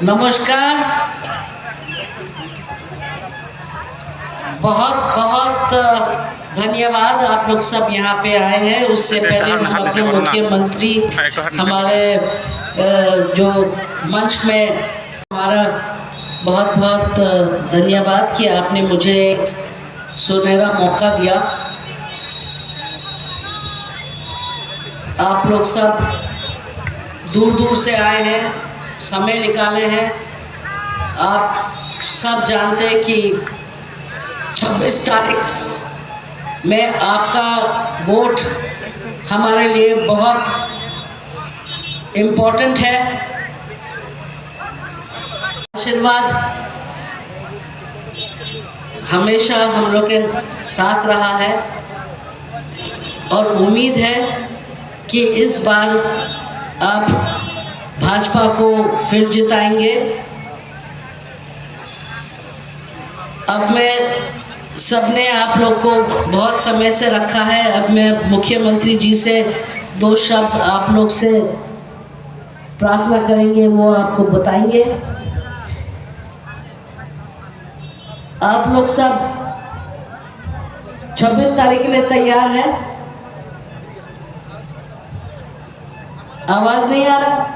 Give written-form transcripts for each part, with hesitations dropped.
नमस्कार। बहुत बहुत धन्यवाद आप लोग सब यहाँ पे आए हैं। उससे पहले हम अपने मुख्यमंत्री हमारे जो मंच में हमारा बहुत बहुत धन्यवाद कि आपने मुझे एक सुनहरा मौका दिया। आप लोग सब दूर दूर से आए हैं, समय निकाले हैं। आप सब जानते हैं कि 26 तारीख में आपका वोट हमारे लिए बहुत इम्पोर्टेंट है। आशीर्वाद हमेशा हम लोग के साथ रहा है और उम्मीद है कि इस बार आप भाजपा को फिर जिताएंगे। अब मैं सबने आप लोग को बहुत समय से रखा है। अब मैं मुख्यमंत्री जी से 2 शब्द आप लोग से प्रार्थना करेंगे, वो आपको बताएंगे। आप लोग सब 26 तारीख के लिए तैयार हैं? आवाज नहीं आ रहा?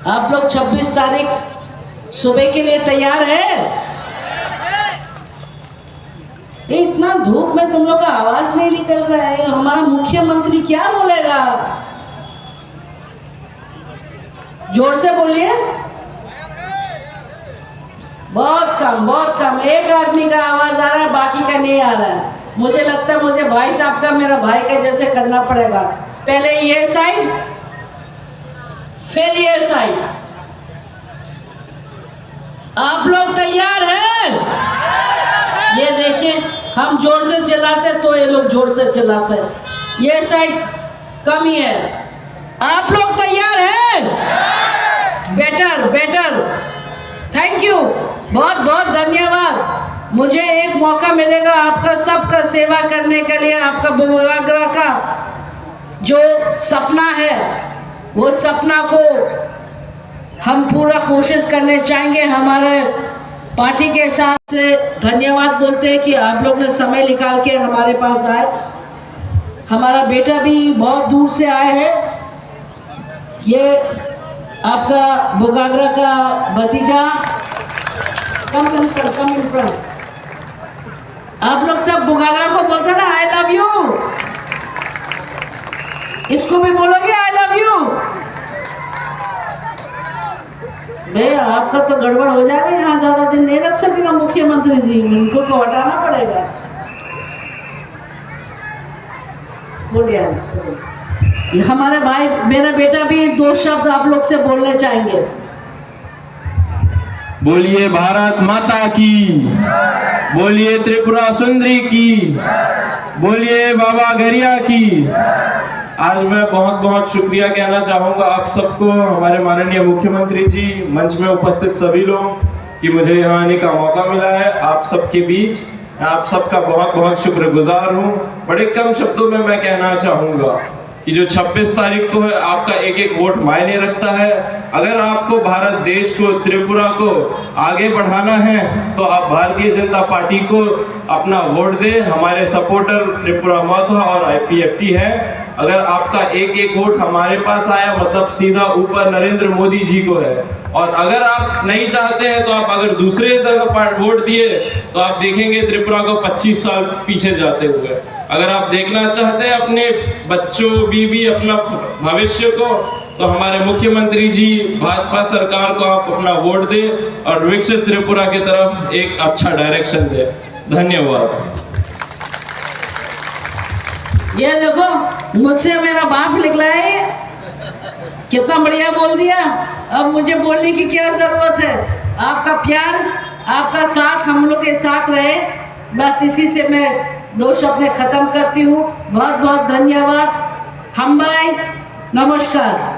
आप लोग 26 तारीख सुबह के लिए तैयार है? इतना धूप में तुम लोग का आवाज नहीं निकल रहा है। हमारा मुख्यमंत्री क्या बोलेगा? जोर से बोलिए। बहुत कम एक आदमी का आवाज आ रहा है, बाकी का नहीं आ रहा है। मुझे लगता है मुझे भाई साहब का, मेरा भाई का जैसे करना पड़ेगा। पहले ये साइड, फिर ये साइड। आप लोग तैयार हैं? ये देखिए, हम जोर से चलाते तो ये लोग जोर से चलाते हैं। ये साइड कम ही है। आप लोग तैयार हैं? बेटर। थैंक यू, बहुत बहुत धन्यवाद। मुझे एक मौका मिलेगा आपका सबका सेवा करने के लिए। आपका बुगागरा का जो सपना है, वो सपना को हम पूरा कोशिश करने चाहेंगे। हमारे पार्टी के साथ से धन्यवाद बोलते हैं कि आप लोग ने समय निकाल के हमारे पास आए। हमारा बेटा भी बहुत दूर से आए हैं। ये आपका बुगागरा का भतीजा, कम इन फ्रंट। आप लोग सब बुगागरा को बोलते हैं ना, आई लव यू। इसको भी बोलोगे आई लव यू? भैया आपका तो गड़बड़ हो जाएगा। यहाँ ज्यादा दिन नहीं रख सकेगा मुख्यमंत्री जी, उनको तो हटाना पड़ेगा। बोलिए। हमारे भाई, मेरा बेटा भी 2 शब्द आप लोग से बोलने चाहेंगे। बोलिए भारत माता की, बोलिए त्रिपुरा सुंदरी की, बोलिए बाबा गरिया की। आज मैं बहुत बहुत शुक्रिया कहना चाहूँगा आप सबको, हमारे माननीय मुख्यमंत्री जी, मंच में उपस्थित सभी लोग, कि मुझे यहाँ आने का मौका मिला है आप सबके बीच। आप सबका बहुत बहुत शुक्रगुजार हूँ। बड़े कम शब्दों में मैं कहना चाहूँगा कि जो 26 तारीख को है, आपका एक एक वोट मायने रखता है। अगर आपको भारत देश को, त्रिपुरा को आगे बढ़ाना है तो आप भारतीय जनता पार्टी को अपना वोट दें। हमारे सपोर्टर त्रिपुरा माथा और IPFT है। अगर आपका एक एक वोट हमारे पास आया, मतलब सीधा ऊपर नरेंद्र मोदी जी को है। और अगर आप नहीं चाहते हैं तो आप अगर दूसरे जगह वोट दिए तो आप देखेंगे त्रिपुरा को 25 साल पीछे जाते हुए। अगर आप देखना चाहते हैं अपने बच्चों, बीवी, अपना भविष्य को, तो हमारे मुख्यमंत्री जी, भाजपा सरकार को आप अपना वोट दें और विकसित त्रिपुरा की तरफ एक अच्छा डायरेक्शन दें। धन्यवाद। ये देखो, मुझसे मेरा बाप निकला है। कितना बढ़िया बोल दिया। अब मुझे बोलने की क्या जरूरत है? आपका प्यार, आपका साथ हम लोग के साथ रहे। बस इसी से मैं 2 शब्द में खत्म करती हूँ। बहुत बहुत धन्यवाद। हम भाई, नमस्कार।